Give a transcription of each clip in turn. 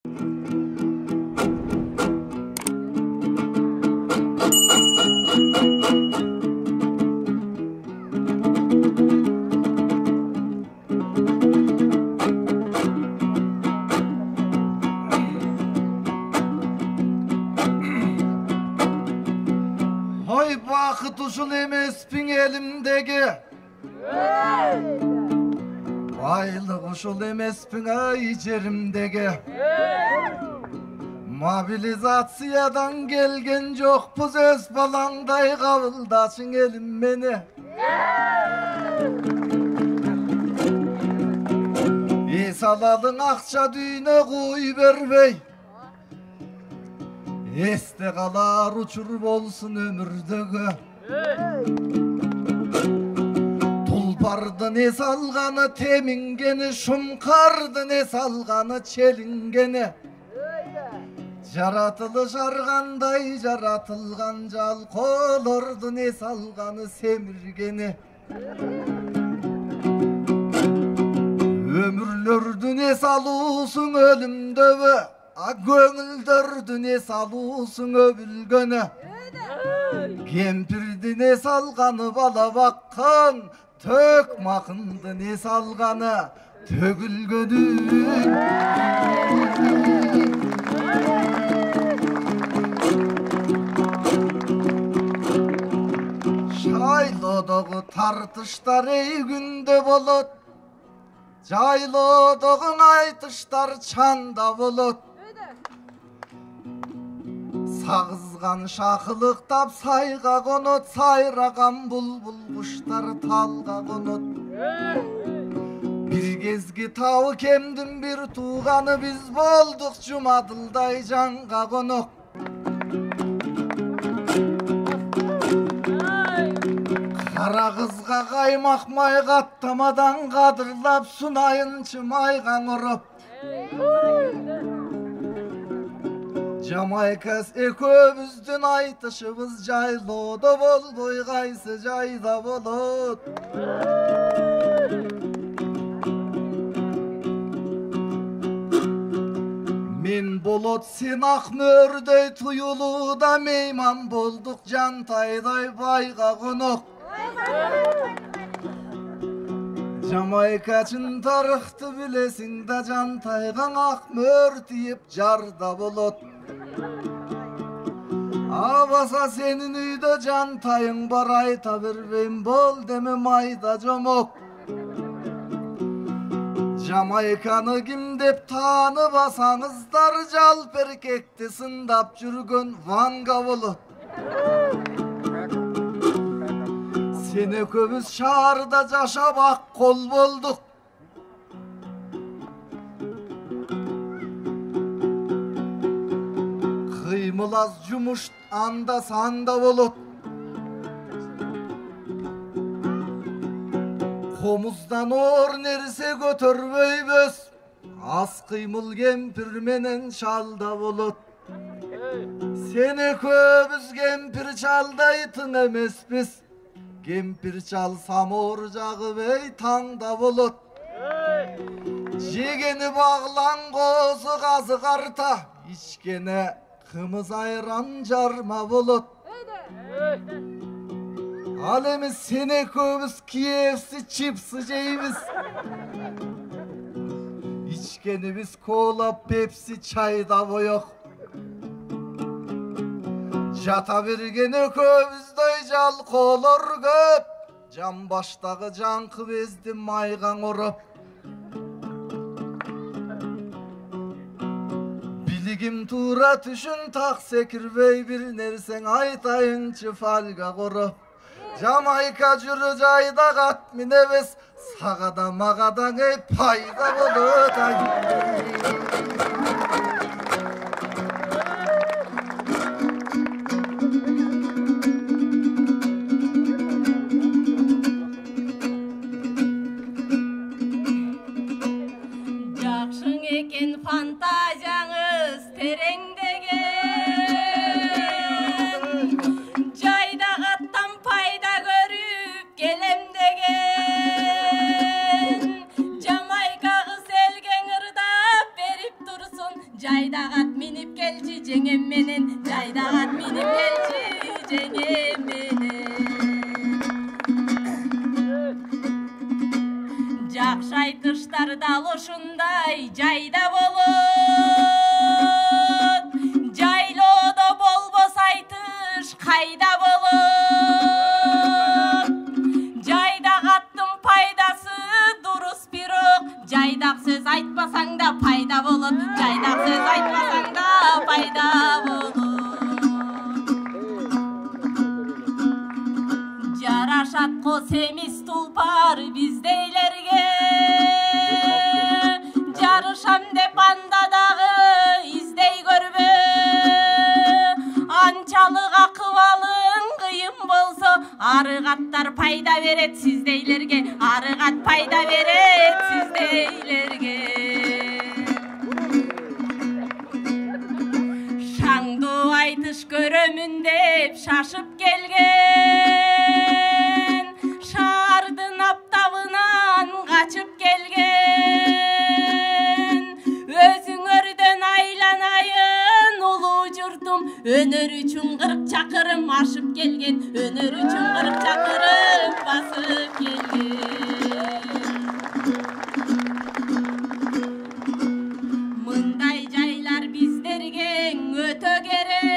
Oy bakıt uşul emespin elimdeki. Baylık uşul emespin ay cerimdeki. Mobilizatsiyadan gelgen yok bu söz balangday kavıldasın elim beni. Esaladın akça düğüne koy berbey. Este kalar uçurup olsun ömürdeki. Tulpardın es alganı temingeni, şumkardın es alganı çelingeni. Jaratılış arganday jaratılgan jal kolordun es alganı semirgeni. Ömürlördün es alusun ölümdöbü. Göңülдөрдүн эс алуусуң өбүлгөнү. Кемпирдин эс алганы бала баккан, төк макындын эс алганы төгүлгөнү. Шайлоодогу тартыштар эй күндө болот. Жайлоодогу айтыштар чанда болот. Sağızgan şakılıktap sayga konut, sayragan bulbul kuşlar talga konut. Bir gezgi tavu kemdim bir tuğanı, biz bolduk cumadılday canga konuk. Kara kızga kaymak may kattamadan kadırlap sunayınçı maygan urup. Jamaikas ekövüzdün aytışыбыз жайлоодо болбой кайсы жайда болот. Мен болот сен ак мөрдөй туюлууда, мейман болдук жантайдай байга конок. Jamaikачын тарыхты билесиң да, жантайгаң ак мөр тиіп жарда болот. Абаса сенин үйдө жантайың бар, айта бербейм бол деме майда жомок. Жамайканы ким деп тааныбасаңыздар, жалп эркекти сындап жүргөн Ванга болот. Сен экөөбүз шаарда жашап ак кол болдук. Кыймыл аз жумуш анда санда болот. Комуздан оор нерсе көтөрбөйбүз. Аз кыймыл кемпир менен шалда болот. Сен экөөбүз кемпир чалдайтын эмеспиз. Кемпир чал самоор жагып эй таңда болот. Жегени баглангоосу казы карта, ичкене кымыз айран жарма болот. Ал эми сен экөөбүз KFC чипсы жейбиз. Ичкенибиз кола, пепси, чайда боек. Жата берген экөөбүздөй жалкоолор көп. Жан баштагы жаңкы безди майгаң уруп. Билигим туура түшүн, так секирбей бир нерсең айтайынчы фальга куруп. Жамайка жүрү жайда кат минебиз, сагада магадаң эй пайда болот. Fantaziyаңыз тереңдеген, жайда каттан пайда көрүп келем деген. Жамайка кыз элген ырдап Жайдақ ат минип келчи жеңем менен, жайдақ ат минип келчи жеңем менен. Жакшы айтыштар дал ушундай жайда болот. Жайлоодо болбос айтыш кайда болот. Жайдак аттын пайдасы дурус бирок, жайдак сөз айтпасаң да пайда болот. Жайдак сөз айтпасаң да пайда болот. Жарашат кос эмис тулпар биздейлерге, жарышам деп анда дагы издей көрбө. Анчалык акыбалың кыйын болсо, арык аттар пайда берет сиздейлерге, арык ат пайда берет сиздейлерге. Шаңдуу айтыш көрөмүн деп шашып келген, шаардын аптабынан качып келген. Өзүңөрдөн айланайын улуу журтум, өнөр үчүн 40 чакырым ашып келген, өнөр үчүн 40 чакырым басып келген. Мындай жайлар биздерге өтө керек.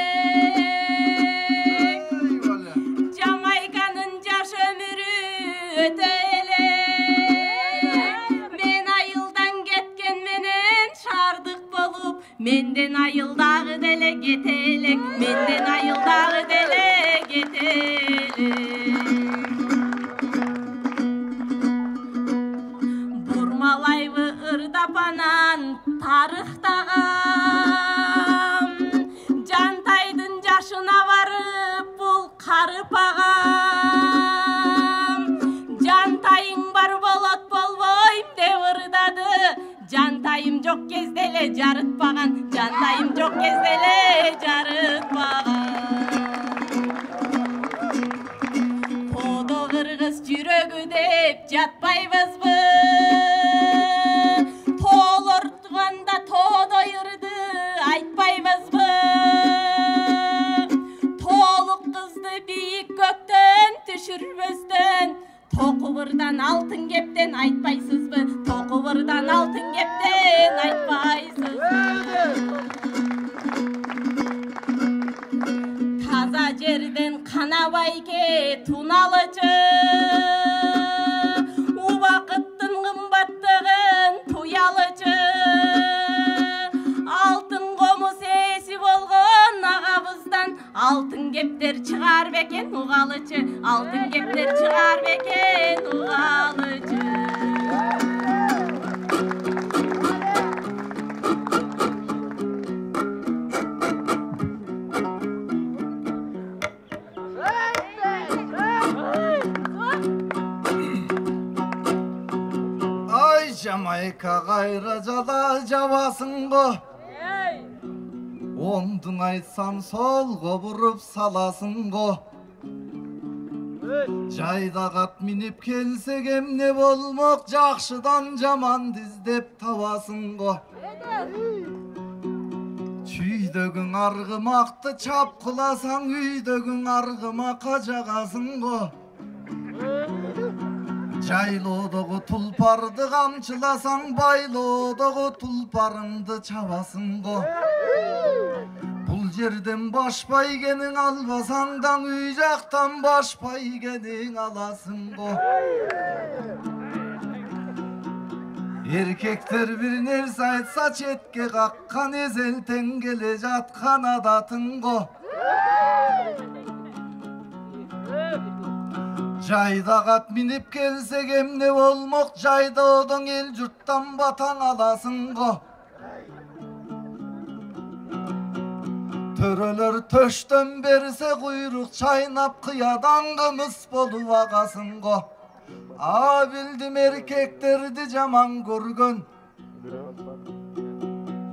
Жамайканын жаш өмүрү өтө элек. Мен айылдан кеткен менен шаардык болуп, менден айылдагы деле кете элек, менден айылдагы деле кете элек. Бурмалайбы ырдапанан тарыхтагам, Жантайдын жашына барып бул карып агам. Жантайың бар болот болбойм деп ырдады, жантайым жок кезде эле жарытпаган, жантайым жок кезде эле жарытпаган. Тодо кыргыз жүрөгү деп жатпайбызбы, тоолор туганда тоодой ырды айтпайбызбы. Тоолук кызды бийик көктөн түшүрбөстөн, токубурдан алтын кептен айтпайсызбы, токубурдан алтын кептен айтпайсызбы. Таза жерден кана байке туналычы, убакыттын кымбаттыгын туялычы. Алтын комуз ээси болгон агабыздан алтын кептер чыгар бекен угалычы, алтын кептер чыгар бекен угалычы. Ай Жамайка кайра жада жабасың го, оңдуң айтсам солго буруп саласың го. Жайдак ат минип келсек эмне болмок, жакшыдан жаманды издеп табасың го. Чүйдөгүң аргымакты чапкыласаң, үйдөгүң аргымакка жагасың го. Жайлоодогу тулпарды камчыласаң, байлоодогу тулпарыңды чабасың го. Бул жерден баш байгениң албасаң да, үй жактан баш байгениң аласың го. Эркектер бир нерсе айтса четке каккан, эзелтен келе жаткан адатың го. Жайдак ат минип келсек эмне болмок, жайдоодон эл журттан батаң аласың го. Төрөлөр төштөн берсе куйрук чайнап, кыядан кымыз болуп агасың го. А билдим эркектерди жаман көргөн,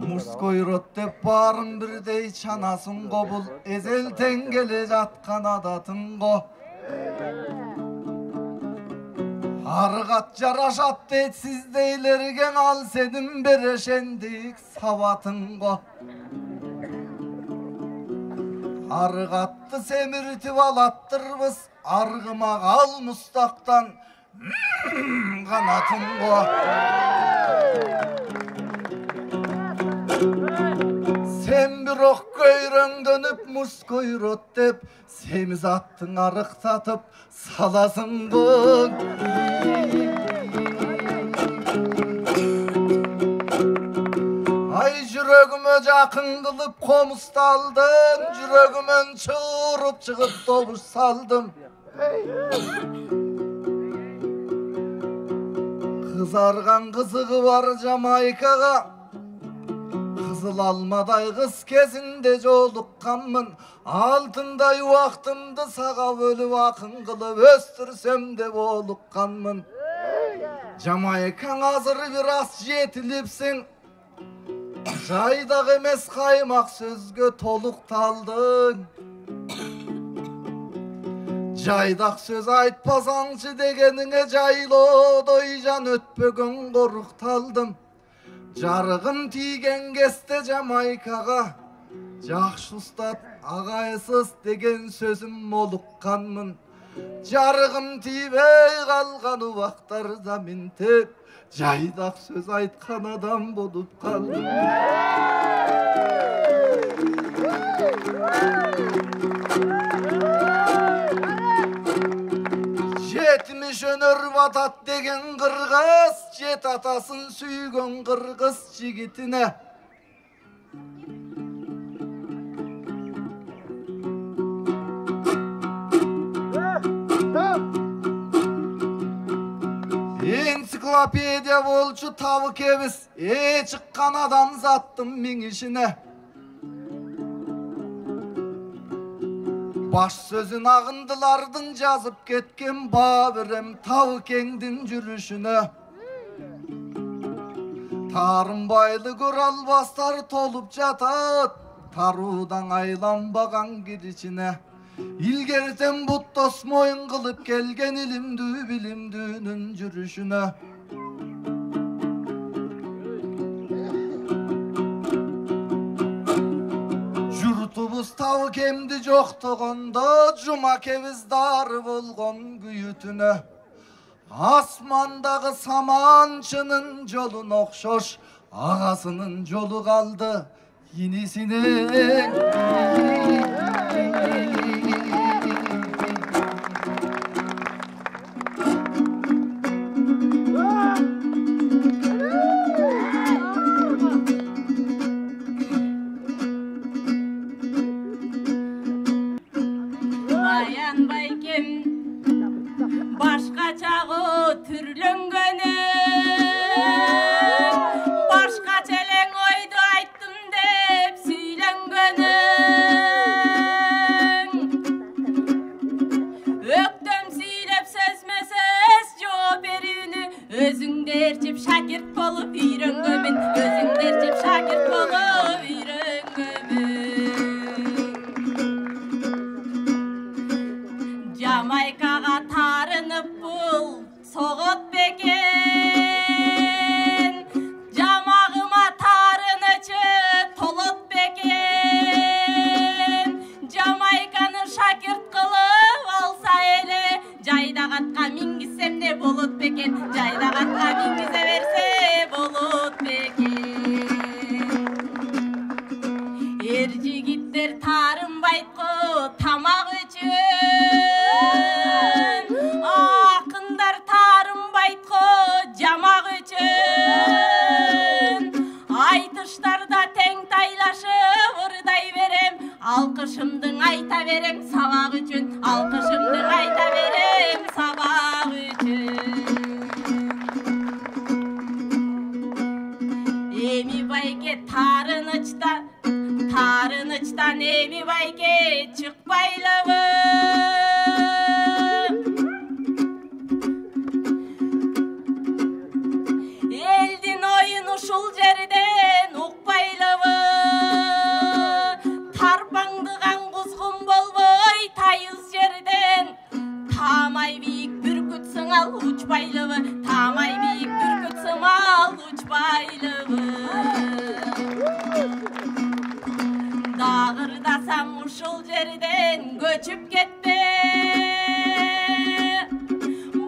мужской род деп баарын бирдей чанасың го. Бул эзелтен келе жаткан адатың го. Argat jaraşat deyt siz deylergen al senin bereşendik savatın go. Argatты semirtip alattırmız argıma al mustaktan kanatın go. Sen bir ok köyrön dönüp mus koyrot dep semiz attın arıktatıp salasın bu. Ay yüreğime jakın kılıp komustaldın, yüreğimen çığırıp çıkıp dobuş saldım. Kızargan kızığı var Jamaikaga, kızıl almaday kız kezinde jolukkanmın, altında yuvaktımdı sağa bölüp akın kılıp östürsem de bolukkanmın. Jamaika'n hazır biraz jetilipsin, jaydak emes kaymak sözgö toluktaldın. Jaydak söz aytpasaňçı degenine jaylodoy jan ötpögün goruktaldım. Jarygym tigen keste Jamaikaga, jakşı ustat agaysız degen sözüm molukkanmın. Jarygym tibey kalgan ubaktarda min tep jaydak söz aytkan adam bolup kaldım. Jetmiş önür vatat degen kırgız, jet atasın süygen kırgız jigitine. Ensiklopediya bolçu tavuk evis, çıkkan adam zattım min işine. Baş sözün ağındılardın жазıp ketken babirem tavuk engdin jürüşüne. Tarımbaylı kural bastar tolup jatat, tarudan aylanbagan girişine. İlgerten buttos moyun kılıp gelgen ilimdü bilimdünün jürüşüne. Jurtubuz tavuk emdi joktogonda, juma keviz darı bolgon güyütüne. Asmandağı samançının jolun okşoş, ağasının jolu kaldı yinisine. Başkaçağı türlöngönü, başkaça eleng oydu ayttım dep süylöngönü. Öktöm süylep sözmesöz жооп берүүнү, özüңderçip şakirt bolup үйрөнгөнмүн, özüңderçip şakirt bolup үйрөнгөнмүn. Jamaikaga tarınıp bul soğut beken, jamağıma tarınıcı tolut beken. Jamaikany şakirt kılıp alsa ele, jaydak atka mingizsem ne bolut beken, jaydak atka mingize verse bolut beken. Er jigitler tarınbaytko tamak üçün, akınдар tarınbaytko jamak üçün. Aytıştarda teң taylaşıp ırday verem, alkışımdın ayta verem sabak üçün, alkışımdın ayta verem sabak üçün. Emi bayke tarınıçtan emi bayke çıkpaylabı. Eldin oyun uşul jerden ukpaylabı. Tarpаңдыган kuzgun bolboy tayız jerden. Tamay biyik bürküt sыңal uç байлығы, тамай биік бүркіт сымал ұч байлығы. Дағырдасам ұшыл жерден көчіп кетпе,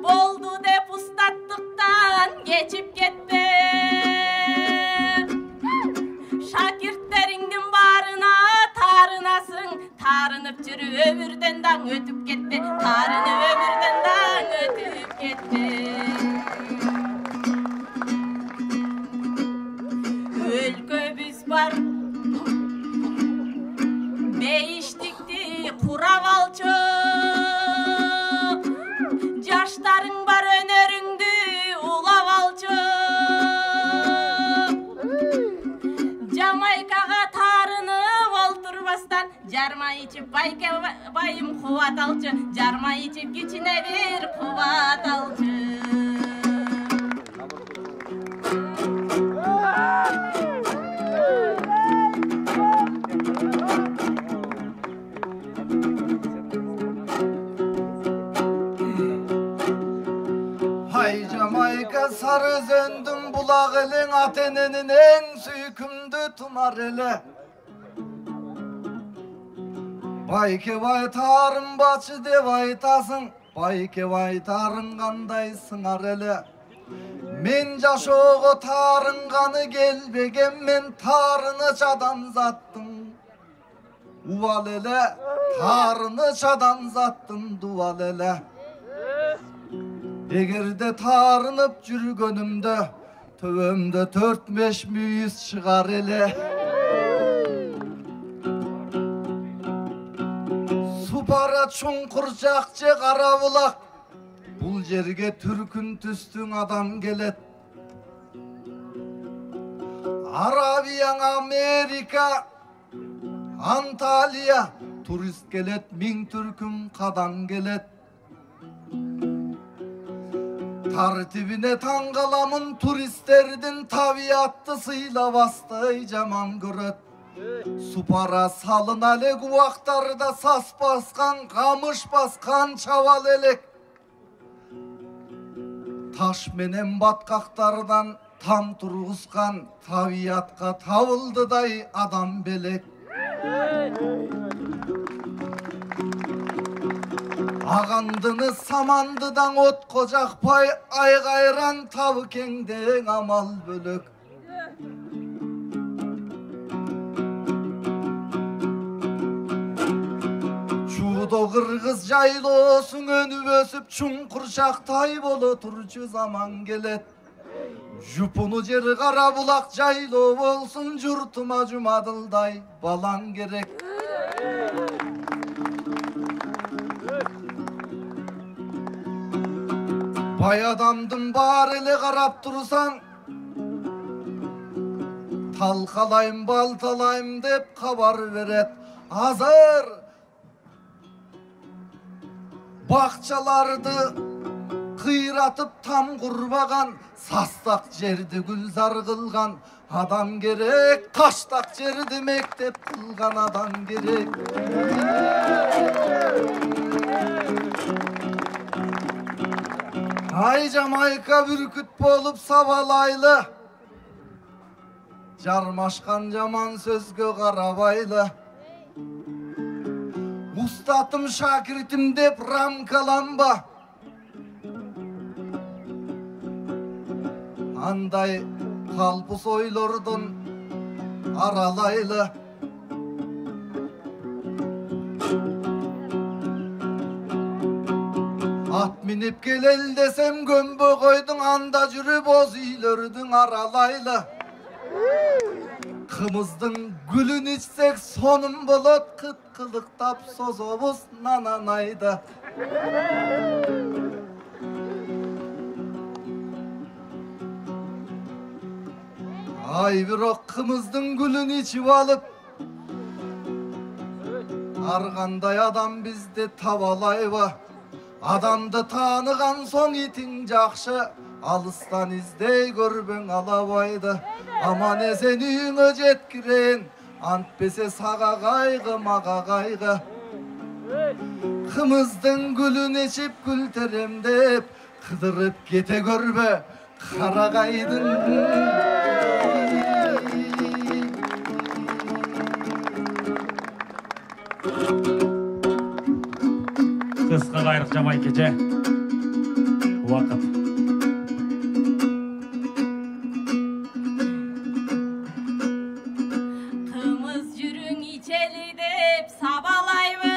болды деп ұстаттықтан кечіп кетпе. Шакирттеріңдің барына тарынасың, тарынып жүрі өмірден даң өтіп кетпе, тарынып өмірден даң өтіп кетпе. Өлкөбүз бар бейиштикти курап алчу, жаштарың бар өнөрүңдү улап алчу. Жамайкага тарынып олтурбастан жарма ичип байке байым кубат алчу, жарма ичип кичине бир кубат алчу. Jamaica sarı özöndüm bulak elin atenenin en süykümdü tumar ele. Bayke vay tarım başı dev aytasın, bayke vay tarın kanday sınar ele. Men jaşoğu tarın kanı gelbegen men tarını çadan zattım. Uval ele, tarını çadan zattım duval ele. Egerde tarınıp жүргөнүмдө төбөмдө 4-5 мүйүз чыгар эле. Супара чуңкур жакчы кара булак, бул жерге түркүн түстүң адам келет. Арабияң Америка, Анталия, турист келет, 1000 түркүн кадан келет. Tartibine tangalamın turistlerden tabiatı sıyla bastı jaman göröt. Supara salın ale kuvaktarda sas baskan, kamış baskan çaval elek. Taş menen batkaktardan tam turguzkan, tabiatka tavıldı day adam belek. Ağandınız samandıdan ot kocak pay, ay gayran tavı kengden amal bölük. Çuğdo kırgız jaylı olsun önü ösüp çunkurşaktay bolu turçu zaman gelet. Jupunu jeri kara bulak jaylı olsun jurtuma cumadılday balan gerek. Bay adamdın bar ele karap dursan, talkalayım baltalayım dep kabar veret. Hazır bakçalardı kıyratıp tam kurbagan, sastak жерді gülzar kılgan adam gerek, taştak жерді mektep kılgan adam gerek. Ay Jamaica bürküt bolup savalaylı, jarmaşkan jaman sözgö karabaylı. Ustatım şakirtim dep ramkalanba, anday kalpus oylordun aralaylı. At minip gelel desem gömbö koydun, anda жүрүp boz üylördün aralaylı. Kımızdın gülün içsek sonun bolot, kıt kılıktap sozobuz nananaydı. Ay birok kımızdın gülün içip alıp, arganday adam bizde tavalayba. Adamdı tanıgan son itin jakşı, alıstan izdey görben alabaydı. Aman esenüğüne jetkiren, antbese sağa kaygı mağa kaygı. Kımızdın gülün içip gül teremdep, Kıdırıp gete görbe karagaydın. Kısqa gayrıq Jamaikace. Vakıt. Kımız jürün içeli dep sabalayбы.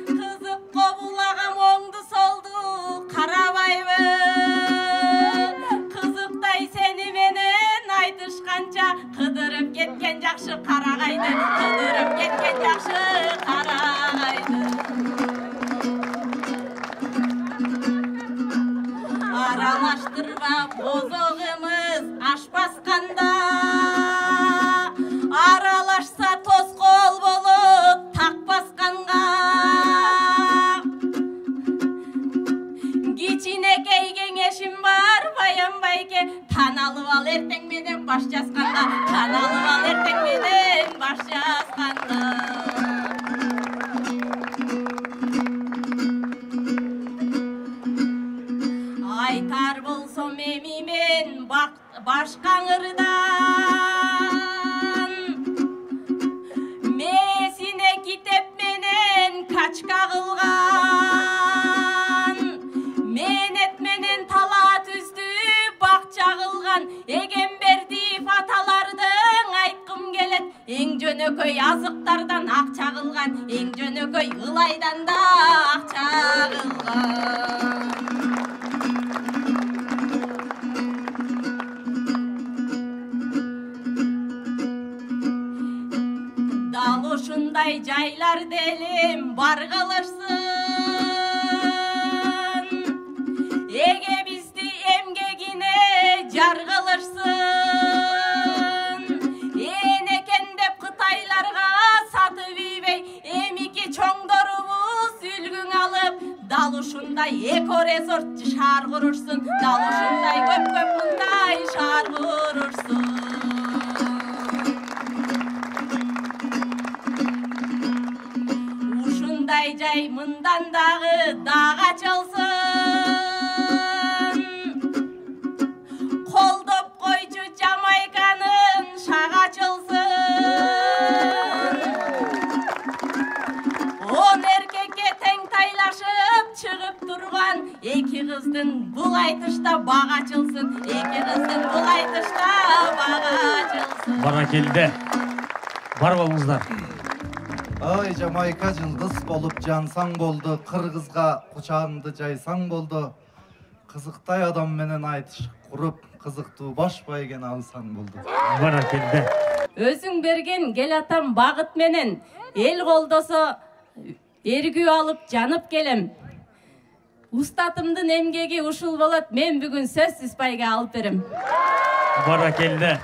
Kızıp kobulagam oңду soldu karabайбы. Kızıkтай seni menen айтышканча кыдырып кеткен жакшы карагайды. Кыдырып кеткен жакшы карагайды. Аралаштырба бозоғымыз аш басқанда, аралашса тосқол болып тақ басқанға. Кичинекей кеңешім бар баянбайке, таналып ал ертең менен баш жазғанда, таналып ал ертең менен баш жазғанда. Айтар болсом эми мен башкаңырдан, месине китеп менен качка кылган, менет менен тала түздү бакча кылган. Эгембердиев аталардын айткым келет, эң жөнөкөй азыктардан акча кылган, эң жөнөкөй ылайдан да акча кылган. Dal ушундай жайлар делим бар кылышсын, эге бизди эмгегине жар кылышсын. Энекен деп кытайларга сатып ийбей, эмики чоңдорубуз үлгүң алып, дал ушундай эко резорт шаар курушсун, дал ушундай көп мындай шаар курушсун. Ушундай жай мындан дагы ачылсын. Колдоп койчу Жамайканын шагы ачылсын. 10 эркекке тең тайлашып чыгып турган эки кыздын бул айтышта бак ачылсын. Эки кыздын бул айтышта бак ачылсын. Баракелде. Бар болуңуздар. Ай Жамайка жылдыз болуп жансаң болду, кыргызга кучагыңды жайсаң болду. Кызыктай адам менен айтыш куруп, кызыктуу баш байген алсаң болду. Баракелде. Өзүң берген кел атам багыт менен эл колдосо эргүү алып жанып келем. Устатымдын эмгеги ушул болот, мен бүгүн сөзсүз пайга алып берем. Баракелде.